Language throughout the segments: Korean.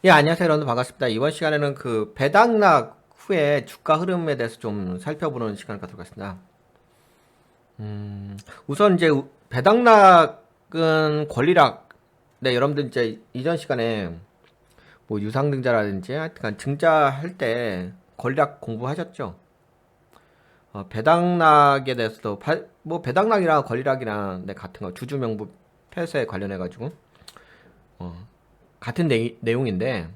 예, 안녕하세요. 여러분 반갑습니다. 이번 시간에는 그 배당락 후에 주가 흐름에 대해서 좀 살펴보는 시간을 갖도록 하겠습니다. 우선 이제 배당락은 권리락. 네, 여러분들 이제 이전 시간에 뭐 유상증자라든지 하여튼 증자할 때 권리락 공부하셨죠? 배당락에 대해서도 뭐 배당락이랑 권리락이랑 네, 같은 거 주주명부 폐쇄 관련해 가지고 같은 내용인데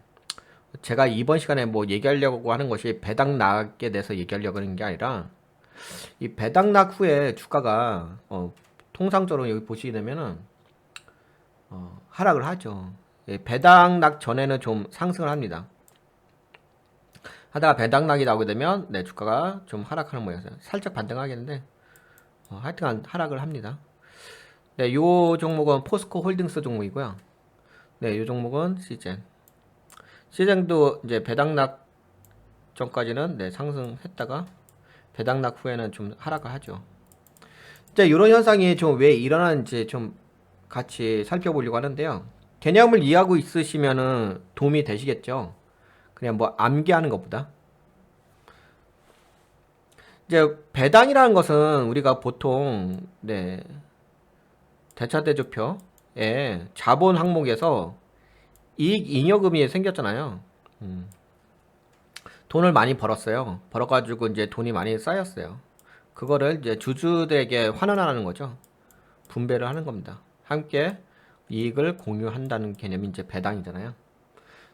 제가 이번 시간에 뭐 얘기하려고 하는 것이 배당락에 대해서 얘기하려고 하는 게 아니라 이 배당락 후에 주가가 통상적으로 여기 보시게 되면은 하락을 하죠. 예, 배당락 전에는 좀 상승을 합니다. 하다가 배당락이 나오게 되면 네, 주가가 좀 하락하는 모양이에요. 살짝 반등하겠는데 하여튼 하락을 합니다. 네, 요 종목은 포스코 홀딩스 종목이고요. 네, 요 종목은 시젠. 시젠도 이제 배당락 전까지는 네, 상승했다가 배당락 후에는 좀 하락을 하죠. 이제 이런 현상이 좀 왜 일어나는지 좀 같이 살펴보려고 하는데요. 개념을 이해하고 있으시면은 도움이 되시겠죠. 그냥 뭐 암기하는 것보다. 이제 배당이라는 것은 우리가 보통 네, 대차대조표에 자본 항목에서 이익 잉여금이 생겼잖아요. 돈을 많이 벌었어요. 벌어가지고 이제 돈이 많이 쌓였어요. 그거를 이제 주주들에게 환원하는 거죠. 분배를 하는 겁니다. 함께 이익을 공유한다는 개념이 이제 배당이잖아요.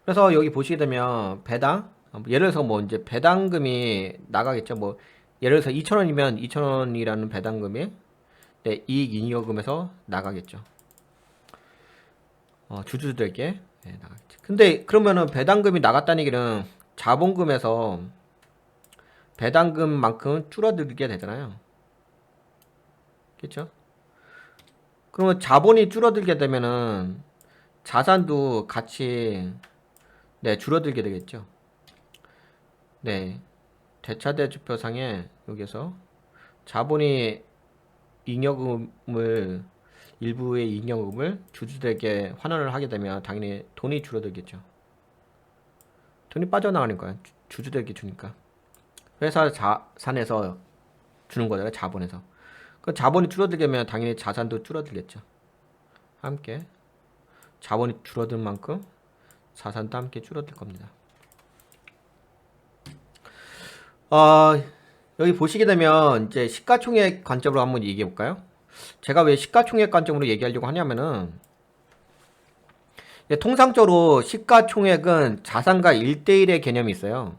그래서 여기 보시게 되면 배당, 예를 들어서 뭐 이제 배당금이 나가겠죠. 뭐 예를 들어서 2,000원이면 2,000원이라는 배당금이 네, 이익 잉여금에서 나가겠죠. 주주들에게 네, 나가겠죠. 근데 그러면은 배당금이 나갔다는 얘기는 자본금에서 배당금만큼 줄어들게 되잖아요. 그렇죠? 그러면 자본이 줄어들게 되면은 자산도 같이 네, 줄어들게 되겠죠. 네. 대차대조표상에 여기서 자본이 잉여금을 일부의 잉여금을 주주들에게 환원을 하게 되면 당연히 돈이 줄어들겠죠. 돈이 빠져나가니까 주주들에게 주니까 회사 자산에서 주는 거잖아요. 자본에서. 그 자본이 줄어들게 되면 당연히 자산도 줄어들겠죠. 함께 자본이 줄어든 만큼 자산도 함께 줄어들 겁니다. 어, 여기 보시게 되면 이제 시가총액 관점으로 한번 얘기해 볼까요? 제가 왜 시가총액 관점으로 얘기하려고 하냐면은 통상적으로 시가총액은 자산과 1대1의 개념이 있어요.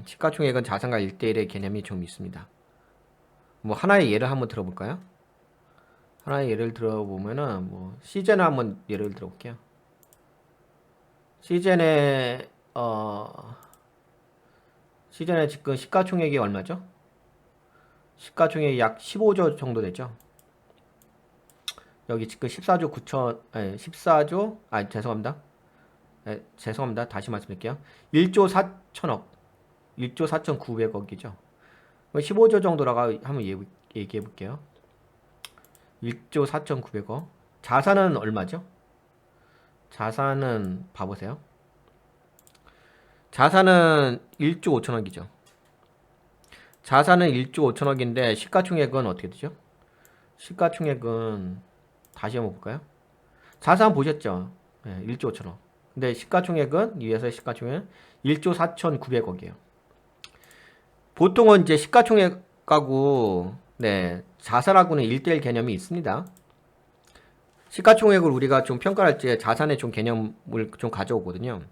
시가총액은 자산과 1대1의 개념이 좀 있습니다. 뭐 하나의 예를 한번 들어볼까요? 하나의 예를 들어보면은 뭐 시젠을 한번 예를 들어볼게요. 시젠의 시젠의 지금 시가총액이 얼마죠? 시가총액이 약 15조 정도 되죠. 여기 지금 14조 9천, 14조, 죄송합니다. 죄송합니다. 다시 말씀드릴게요. 1조 4천억, 1조 4,900억이죠. 15조 정도라고 한번 얘기해 볼게요. 1조 4,900억. 자산은 얼마죠? 자산은 봐보세요. 자산은 1조 5천억이죠. 자산은 1조 5천억인데 시가총액은 어떻게 되죠? 시가총액은 다시 한번 볼까요? 자산 보셨죠? 네, 1조 5천억. 근데 시가총액은 위에서 시가총액 1조 4,900억이에요. 보통은 이제 시가총액하고 네, 자산하고는 1대1 개념이 있습니다. 시가총액을 우리가 좀 평가할 때 자산의 좀 개념을 좀 가져오거든요.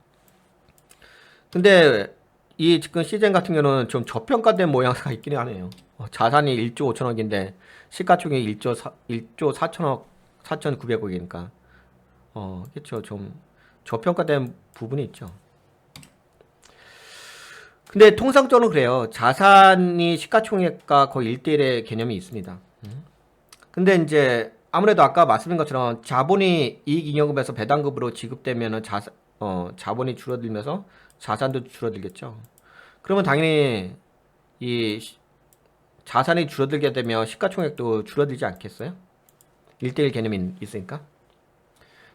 근데 이 지금 시젠 같은 경우는 좀 저평가된 모양새가 있긴 하네요. 자산이 1조 5천억인데 시가총액이 1조 4천억, 4,900억이니까 그렇죠. 좀 저평가된 부분이 있죠. 근데 통상적으로 그래요. 자산이 시가총액과 거의 1대1의 개념이 있습니다. 근데 이제 아무래도 아까 말씀드린 것처럼 자본이 이익잉여금에서 배당금으로 지급되면은 자본이 줄어들면서 자산도 줄어들겠죠. 그러면 당연히 이 자산이 줄어들게 되면 시가총액도 줄어들지 않겠어요? 1대1 개념이 있으니까.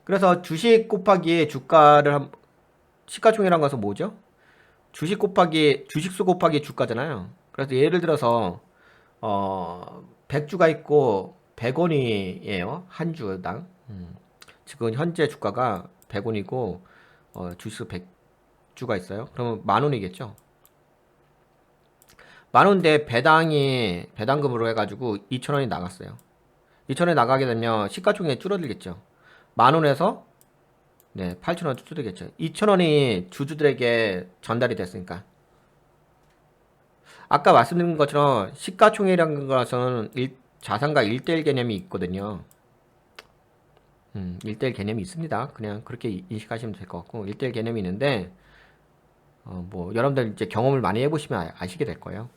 그래서 주식 곱하기 주가를 시가총액이란 것은 뭐죠? 주식 곱하기 주식수 곱하기 주가잖아요. 그래서 예를 들어서 100주가 있고 100원이에요. 한 주당. 지금 현재 주가가 100원이고 주식수 100주가 있어요. 그러면 만 원이겠죠. 만 원인데 배당금으로 해가지고 2,000원이 나갔어요. 2,000원이 나가게 되면 시가총액이 줄어들겠죠. 만 원에서 네, 8,000원 줄어들겠죠. 2,000원이 주주들에게 전달이 됐으니까. 아까 말씀드린 것처럼 시가총액이라는 것은 자산과 1대1 개념이 있거든요. 1대1 개념이 있습니다. 그냥 그렇게 인식하시면 될 것 같고 1대1 개념이 있는데 뭐 여러분들 이제 경험을 많이 해보시면 아시게 될 거예요.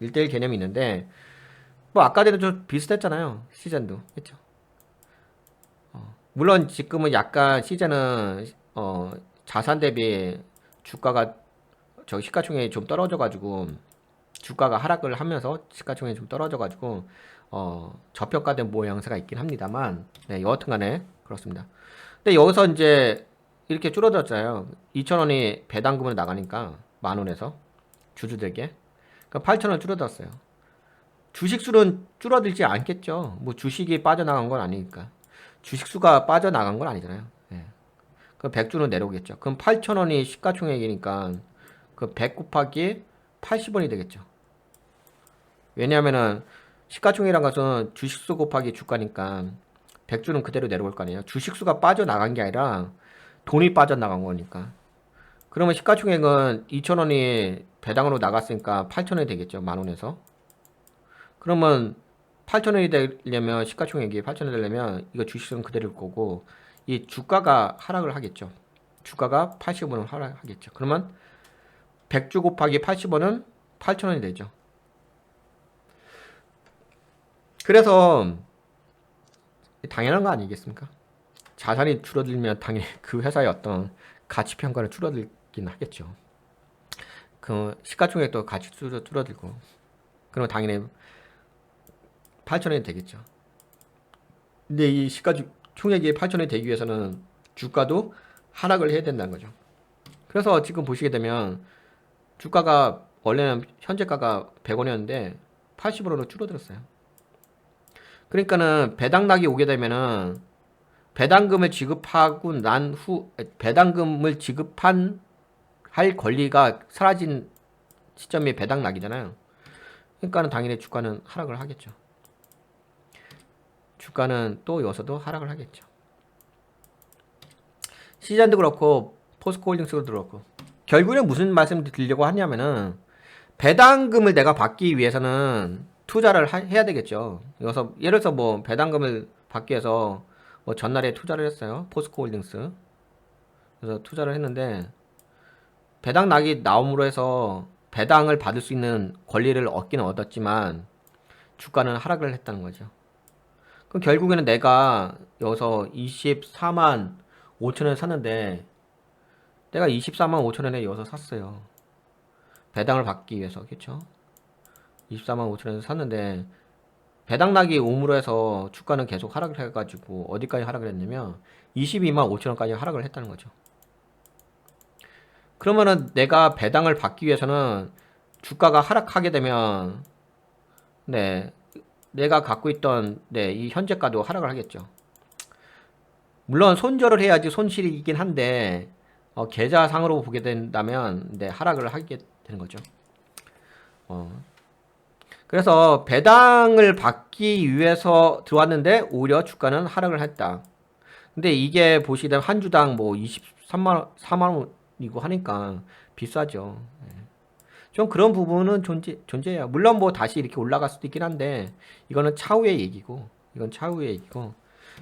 1대1 개념이 있는데 뭐 아까 전에 좀 비슷했잖아요. 시즌도 그렇죠. 물론 지금은 약간 시즌은 자산 대비 주가가 시가총액이 좀 떨어져가지고 주가가 하락을 하면서 시가총액이 좀 떨어져가지고 저평가된 모양새가 있긴 합니다만 네, 여하튼간에 그렇습니다. 근데 여기서 이제 이렇게 줄어들었잖아요. 2,000원이 배당금으로 나가니까 만 원에서 주주들에게 그러니까 8,000원 줄어들었어요. 주식수는 줄어들지 않겠죠. 뭐 주식이 빠져나간 건 아니니까. 주식수가 빠져나간 건 아니잖아요. 예. 그 100주는 내려오겠죠. 그럼 8,000원이 시가총액이니까 그 100 곱하기 80원이 되겠죠. 왜냐하면은 시가총액이란 것은 주식수 곱하기 주가니까 100주는 그대로 내려올 거 아니에요. 주식수가 빠져나간 게 아니라 돈이 빠져나간 거니까. 그러면 시가총액은 2,000원이 배당으로 나갔으니까 8,000원이 되겠죠. 만 원에서. 그러면 8,000원이 되려면 시가총액이 8,000원이 되려면 이거 주식수는 그대로일 거고 이 주가가 하락을 하겠죠. 주가가 80원을 하락하겠죠. 그러면 100주 곱하기 80원은 8,000원이 되죠. 그래서 당연한 거 아니겠습니까? 자산이 줄어들면 당연히 그 회사의 어떤 가치 평가는 줄어들긴 하겠죠. 그 시가총액도 같이 줄어들고 그러면 당연히 8,000원이 되겠죠. 근데 이 시가총액이 8,000원이 되기 위해서는 주가도 하락을 해야 된다는 거죠. 그래서 지금 보시게 되면 주가가 원래는 현재가가 100원이었는데 80원으로 줄어들었어요. 그러니까는 배당락이 오게 되면은 배당금을 지급하고 난 후 배당금을 지급한 할 권리가 사라진 시점이 배당락이잖아요. 그러니까는 당연히 주가는 하락을 하겠죠. 주가는 또 여기서도 하락을 하겠죠. 시즌도 그렇고 포스코홀딩스도 그렇고 결국엔 무슨 말씀 드리려고 하냐면은 배당금을 내가 받기 위해서는 투자를 해야 되겠죠. 여기서 예를 들어서 뭐 배당금을 받기 위해서 뭐 전날에 투자를 했어요. 포스코홀딩스. 그래서 투자를 했는데 배당락이 나옴으로 해서 배당을 받을 수 있는 권리를 얻기는 얻었지만 주가는 하락을 했다는 거죠. 그럼 결국에는 내가 여기서 24만 5천원에 샀는데 내가 24만 5천원에 여기서 샀어요. 배당을 받기 위해서 그렇죠? 24만 5천원에 샀는데 배당락이 옴으로 해서 주가는 계속 하락을 해가지고 어디까지 하락을 했냐면 22만 5천원까지 하락을 했다는 거죠. 그러면은 내가 배당을 받기 위해서는 주가가 하락하게 되면 네 내가 갖고 있던 이 현재가도 하락을 하겠죠. 물론 손절을 해야지 손실이긴 한데 계좌상으로 보게 된다면 하락을 하게 되는 거죠. 그래서 배당을 받기 위해서 들어왔는데 오히려 주가는 하락을 했다. 근데 이게 보시게 되면 한 주당 뭐 23만 4만 원이고 하니까 비싸죠. 좀 그런 부분은 존재해요. 물론 뭐 다시 이렇게 올라갈 수도 있긴 한데 이거는 차후의 얘기고 이건 차후의 얘기고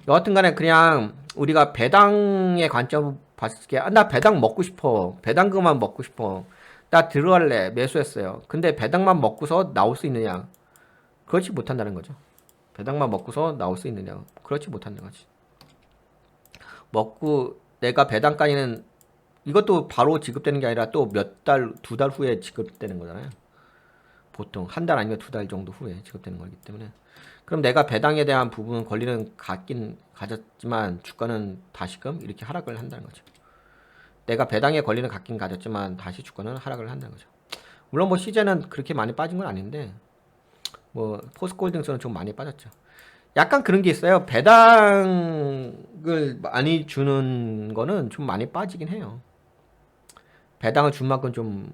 여하튼 간에 그냥 우리가 배당의 관점을 봤을 때 나 배당 먹고 싶어. 배당금만 먹고 싶어. 나 들어갈래. 매수했어요. 근데 배당만 먹고서 나올 수 있느냐? 그렇지 못한다는 거죠. 배당만 먹고서 나올 수 있느냐? 그렇지 못한다는 거지. 먹고 내가 배당까지는 이것도 바로 지급되는 게 아니라 또 몇 달, 두 달 후에 지급되는 거잖아요. 보통 한 달 아니면 두 달 정도 후에 지급되는 거기 때문에. 그럼 내가 배당에 대한 부분 권리는 가졌지만 주가는 다시금 이렇게 하락을 한다는 거죠. 내가 배당의 권리는 갖긴 가졌지만 다시 주가는 하락을 한다는 거죠. 물론 뭐 시제는 그렇게 많이 빠진 건 아닌데 뭐 포스코홀딩스는 좀 많이 빠졌죠. 약간 그런 게 있어요. 배당을 많이 주는 거는 좀 많이 빠지긴 해요. 배당을 준 만큼 좀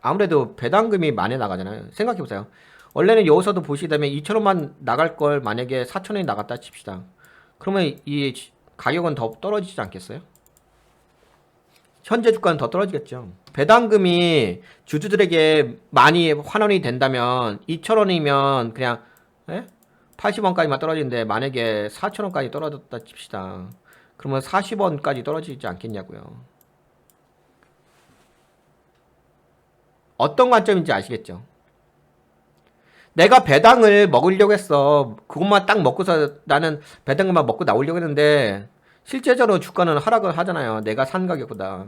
아무래도 배당금이 많이 나가잖아요. 생각해보세요. 원래는 여기서도 보시게 되면 2,000원만 나갈 걸 만약에 4,000원이 나갔다 칩시다. 그러면 이 가격은 더 떨어지지 않겠어요? 현재 주가는 더 떨어지겠죠. 배당금이 주주들에게 많이 환원이 된다면 2,000원이면 그냥 80원까지만 떨어지는데 만약에 4,000원까지 떨어졌다 칩시다. 그러면 40원까지 떨어지지 않겠냐고요. 어떤 관점인지 아시겠죠? 내가 배당을 먹으려고 했어. 그것만 딱 먹고서 나는 배당금만 먹고 나오려고 했는데 실제적으로 주가는 하락을 하잖아요. 내가 산 가격보다.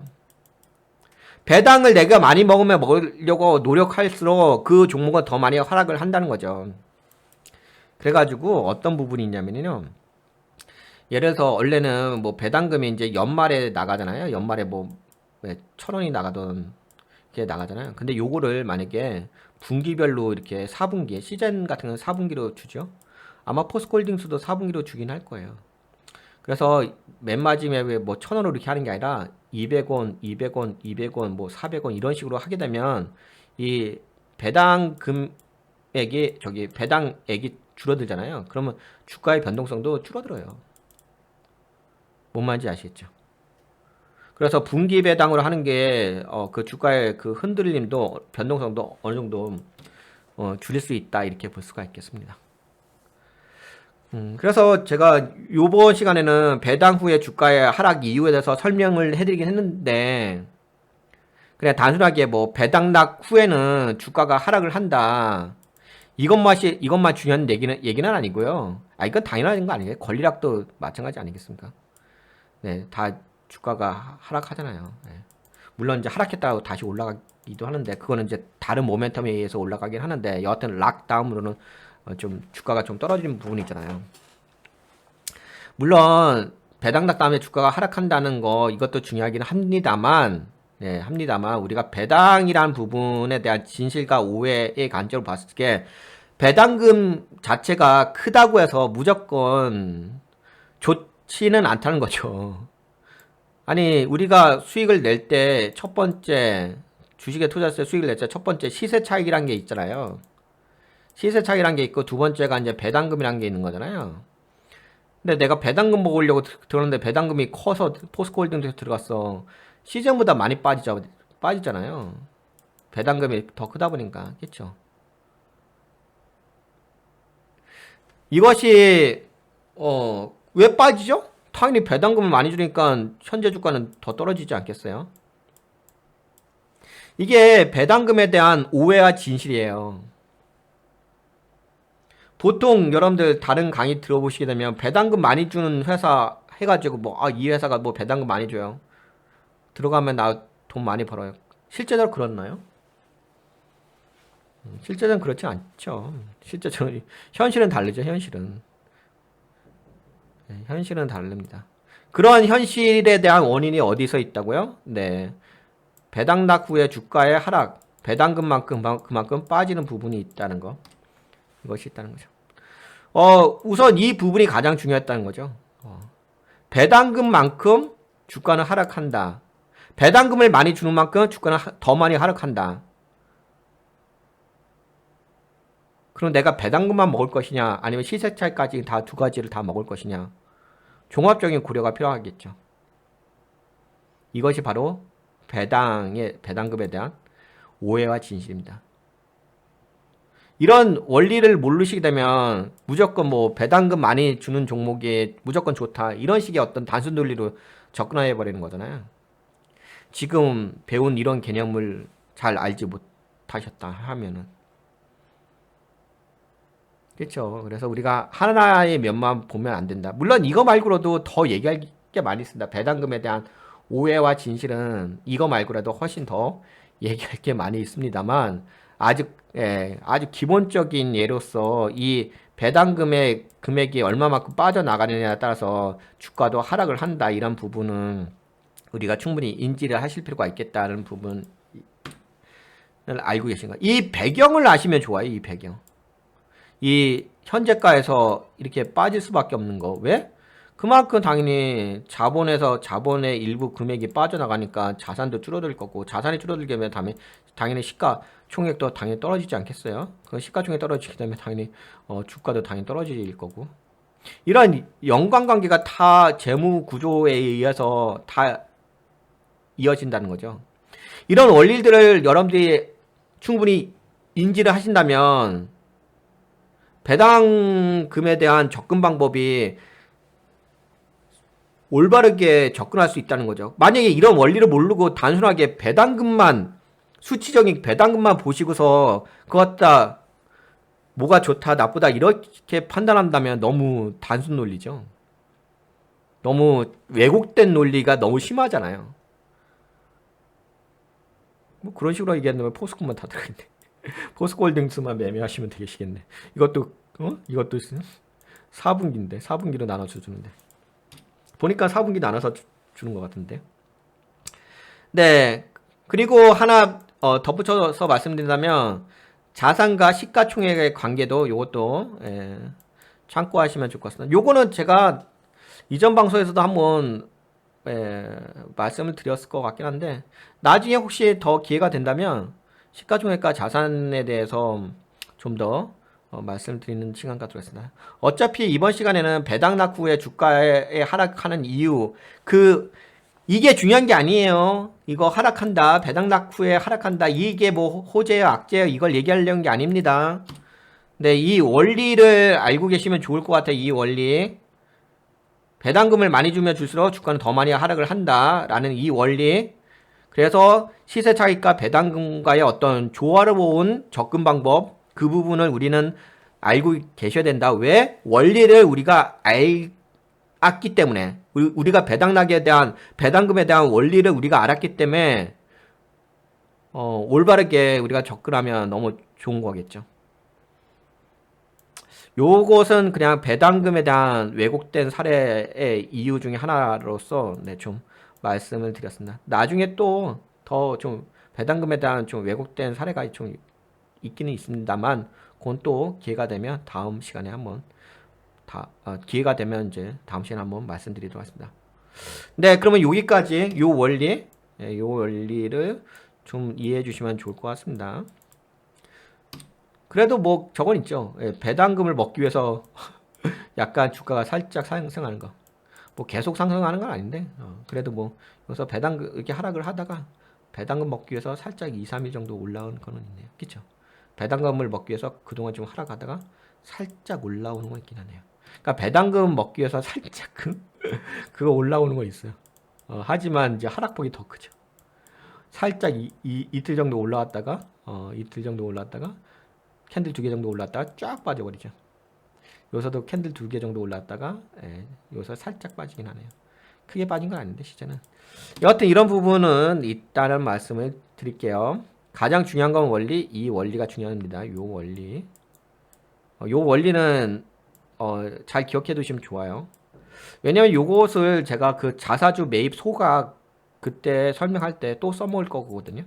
배당을 내가 많이 먹으려고 노력할수록 그 종목은 더 많이 하락을 한다는 거죠. 그래가지고 어떤 부분이 있냐면요. 예를 들어서 원래는 뭐 배당금이 이제 연말에 나가잖아요. 연말에 뭐 1,000원이 나가던 게 나가잖아요. 근데 요거를 만약에 분기별로 이렇게 4분기에 시즌 같은 건 4분기로 주죠. 아마 포스코홀딩스도 4분기로 주긴 할 거예요. 그래서 맨 마지막에 뭐 1,000원으로 이렇게 하는 게 아니라 200원, 200원, 200원, 뭐 400원 이런 식으로 하게 되면 이 배당 금액이 배당액이 줄어들잖아요. 그러면 주가의 변동성도 줄어들어요. 뭔 말인지 아시겠죠? 그래서 분기 배당으로 하는 게 그 주가의 그 흔들림도 변동성도 어느 정도 줄일 수 있다 이렇게 볼 수가 있겠습니다. 그래서 제가 요번 시간에는 배당 후에 주가의 하락 이유에 대해서 설명을 해드리긴 했는데 그냥 단순하게 뭐 배당락 후에는 주가가 하락을 한다 이것만 중요한 얘기는 아니고요. 이건 당연한 거 아니에요? 권리락도 마찬가지 아니겠습니까? 네, 다 주가가 하락하잖아요. 네. 물론 이제 하락했다고 다시 올라가기도 하는데 그거는 이제 다른 모멘텀에 의해서 올라가긴 하는데 여하튼 락 다음으로는 좀 주가가 좀 떨어지는 부분이 있잖아요. 물론 배당락 다음에 주가가 하락한다는 거 이것도 중요하긴 합니다만 우리가 배당이라는 부분에 대한 진실과 오해의 관점으로 봤을 때 배당금 자체가 크다고 해서 무조건 좋지는 않다는 거죠. 아니 우리가 수익을 낼 때 첫 번째 주식에 투자했을 때 수익을 낼 때 첫 번째 시세 차익이란 게 있잖아요. 시세 차익이란 게 있고 두 번째가 이제 배당금이란 게 있는 거잖아요. 근데 내가 배당금 먹으려고 들었는데 배당금이 커서 포스코홀딩스에 들어갔어. 시즌보다 많이 빠지잖아요. 배당금이 더 크다 보니까 그렇죠. 이것이 왜 빠지죠? 당연히 배당금을 많이 주니까 현재 주가는 더 떨어지지 않겠어요? 이게 배당금에 대한 오해와 진실이에요. 보통 여러분들 다른 강의 들어보시게 되면 배당금 많이 주는 회사 해가지고 이 회사가 뭐 배당금 많이 줘요. 들어가면 나 돈 많이 벌어요. 실제적으로 그렇나요? 실제적으로 그렇지 않죠. 실제적으로 현실은 다르죠. 현실은 다릅니다. 그러한 현실에 대한 원인이 어디서 있다고요? 네, 배당락 후에 주가의 하락, 배당금만큼 그만큼 빠지는 부분이 있다는 거. 이것이 있다는 거죠. 우선 이 부분이 가장 중요했다는 거죠. 배당금만큼 주가는 하락한다. 배당금을 많이 주는 만큼 주가는 더 많이 하락한다. 그럼 내가 배당금만 먹을 것이냐 아니면 시세차익까지 다 두 가지를 다 먹을 것이냐 종합적인 고려가 필요하겠죠. 이것이 바로 배당금에 대한 오해와 진실입니다. 이런 원리를 모르시게 되면 무조건 뭐 배당금 많이 주는 종목이 무조건 좋다 이런 식의 어떤 단순 논리로 접근해 버리는 거잖아요. 지금 배운 이런 개념을 잘 알지 못하셨다 하면은 그렇죠. 그래서 우리가 하나의 면만 보면 안 된다. 물론 이거 말고라도 더 얘기할 게 많이 있습니다. 배당금에 대한 오해와 진실은 이거 말고라도 훨씬 더 얘기할 게 많이 있습니다만 아주 기본적인 예로서 이 배당금의 금액이 얼마만큼 빠져나가느냐에 따라서 주가도 하락을 한다. 이런 부분은 우리가 충분히 인지를 하실 필요가 있겠다는 부분을 알고 계신 거예요. 이 배경을 아시면 좋아요. 이 배경. 이 현재가에서 이렇게 빠질 수밖에 없는 거. 왜? 그만큼 당연히 자본의 일부 금액이 빠져나가니까 자산도 줄어들 거고, 자산이 줄어들게 되면 당연히 시가총액도 당연히 떨어지지 않겠어요? 그 시가총액 떨어지게 되면 당연히 주가도 당연히 떨어질 거고. 이런 연관관계가 다 재무 구조에 의해서 다 이어진다는 거죠. 이런 원리들을 여러분들이 충분히 인지를 하신다면 배당금에 대한 접근 방법이 올바르게 접근할 수 있다는 거죠. 만약에 이런 원리를 모르고 단순하게 수치적인 배당금만 보시고서 그거 갖다 뭐가 좋다 나쁘다 이렇게 판단한다면 너무 단순 논리죠. 너무 왜곡된 논리가 너무 심하잖아요. 뭐 그런 식으로 얘기한다면 포스코만 다 들어있네. 포스코홀딩스만 매매하시면 되시겠네. 이것도 4분기인데 4분기로 나눠서 주는데 보니까 4분기 나눠서 주는 것 같은데. 네. 그리고 하나 덧붙여서 말씀드린다면 자산과 시가총액의 관계도 요것도 참고하시면 좋을 것 같습니다. 요거는 제가 이전 방송에서도 한번 말씀을 드렸을 것 같긴 한데 나중에 혹시 더 기회가 된다면 시가총액과 자산에 대해서 좀 더 말씀드리는 시간 갖도록 하겠습니다. 어차피 이번 시간에는 배당 낙 후에 주가에 하락하는 이유 이게 중요한 게 아니에요. 이거 하락한다, 배당 낙 후에 하락한다, 이게 뭐 호재예요 악재예요 이걸 얘기하려는 게 아닙니다. 네, 이 원리를 알고 계시면 좋을 것 같아요. 이 원리, 배당금을 많이 주면 줄수록 주가는 더 많이 하락을 한다라는 이 원리. 그래서 시세 차익과 배당금과의 어떤 조화로운 접근 방법, 그 부분을 우리는 알고 계셔야 된다. 왜? 원리를 우리가 알았기 때문에, 우리가 배당금에 대한 원리를 우리가 알았기 때문에 올바르게 우리가 접근하면 너무 좋은 거겠죠. 요것은 그냥 배당금에 대한 왜곡된 사례의 이유 중에 하나로서 좀 말씀을 드렸습니다. 나중에 또 더 좀 배당금에 대한 좀 왜곡된 사례가 좀 있기는 있습니다만 그건 또 기회가 되면 다음 시간에 한번 기회가 되면 이제 다음 시간에 한번 말씀드리도록 하겠습니다. 네, 그러면 여기까지 요 원리를 좀 이해해 주시면 좋을 것 같습니다. 그래도 뭐 저건 있죠. 배당금을 먹기 위해서 약간 주가가 살짝 상승하는 거. 뭐 계속 상승하는 건 아닌데 그래도 뭐 여기서 배당금 이렇게 하락을 하다가 배당금 먹기 위해서 살짝 2, 3일 정도 올라온 거는 있네요. 그쵸? 배당금을 먹기 위해서 그동안 좀 하락하다가 살짝 올라오는 거 있긴 하네요. 그러니까 배당금 먹기 위해서 살짝 그거 올라오는 거 있어요. 하지만 이제 하락폭이 더 크죠. 살짝 이틀 정도 올라왔다가 캔들 2개 정도 올랐다가 쫙 빠져버리죠. 여기서도 캔들 2개 정도 올랐다가 여기서 살짝 빠지긴 하네요. 크게 빠진 건 아닌데 시세는. 여하튼 이런 부분은 있다는 말씀을 드릴게요. 가장 중요한 건 이 원리가 중요합니다. 요 원리는 잘 기억해 두시면 좋아요. 왜냐면 요것을 제가 그 자사주 매입 소각 그때 설명할 때 또 써먹을 거거든요.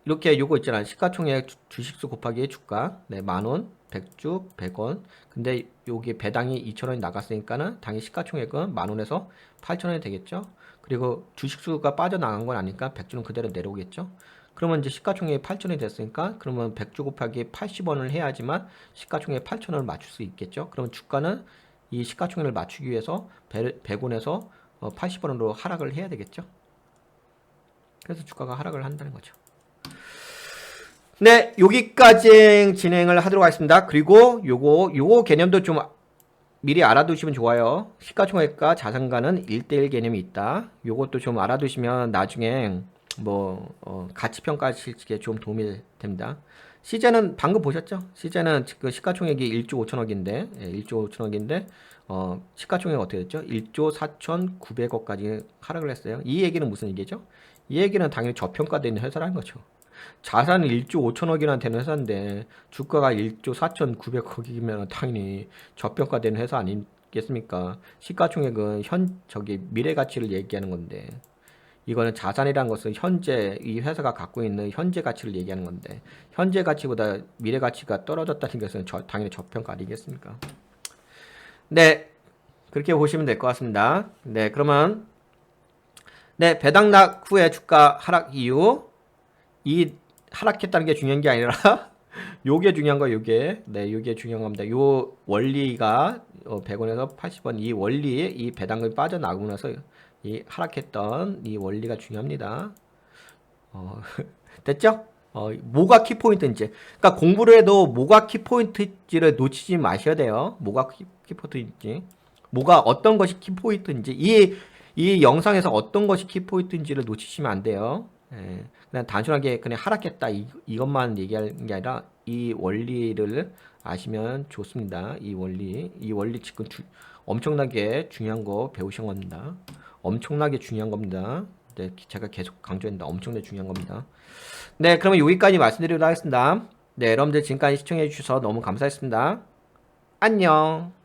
이렇게 요거 있잖아요. 시가총액 주식수 곱하기 주가. 네, 만원, 100주, 100원. 근데 여기 배당이 2,000원이 나갔으니까는 당연히 시가총액은 만원에서 8,000원이 되겠죠. 그리고 주식수가 빠져나간 건 아니까 100주는 그대로 내려오겠죠. 그러면 이제 시가총액이 8,000원이 됐으니까 그러면 100주 곱하기 80원을 해야지만 시가총액 8,000원을 맞출 수 있겠죠. 그러면 주가는 이 시가총액을 맞추기 위해서 100원에서 80원으로 하락을 해야 되겠죠. 그래서 주가가 하락을 한다는 거죠. 네, 여기까지 진행을 하도록 하겠습니다. 그리고 요거 개념도 좀 미리 알아두시면 좋아요. 시가총액과 자산가는 1대1 개념이 있다. 요것도 좀 알아두시면 나중에 뭐 가치평가하실 때 좀 도움이 됩니다. 시제는 방금 보셨죠? 시제는 그 시가총액이 1조 5천억인데 1조 5천억인데 시가총액이 어떻게 됐죠? 1조 4,900억까지 하락을 했어요. 이 얘기는 무슨 얘기죠? 이 얘기는 당연히 저평가된 회사라는 거죠. 자산이 1조 5천억이나 되는 회사인데 주가가 1조 4,900억이면 당연히 저평가되는 회사 아니겠습니까? 시가총액은 미래 가치를 얘기하는 건데 이거는 자산이라는 것은 현재 이 회사가 갖고 있는 현재 가치를 얘기하는 건데 현재 가치보다 미래 가치가 떨어졌다는 것은 당연히 저평가 아니겠습니까? 네, 그렇게 보시면 될 것 같습니다. 네, 그러면 네, 배당락 후에 주가 하락 이유 이 하락했다는 게 중요한 게 아니라 요게 중요한 거예요. 요게 네, 요게 중요한 겁니다. 요 원리가 100원에서 80원 이 원리 이 배당금이 빠져나가고 나서 이 하락했던 이 원리가 중요합니다. 됐죠? 뭐가 키포인트인지. 그러니까 공부를 해도 뭐가 키포인트인지를 놓치지 마셔야 돼요. 뭐가 키포인트인지. 뭐가 어떤 것이 키포인트인지. 이 영상에서 어떤 것이 키포인트인지를 놓치시면 안 돼요. 예, 그냥 단순하게 그냥 하락했다 이것만 얘기하는 게 아니라 이 원리를 아시면 좋습니다. 이 원리 지금 엄청나게 중요한 거 배우신 겁니다. 엄청나게 중요한 겁니다. 네, 제가 계속 강조했는데 엄청나게 중요한 겁니다. 네, 그러면 여기까지 말씀드리도록 하겠습니다. 네, 여러분들 지금까지 시청해 주셔서 너무 감사했습니다. 안녕.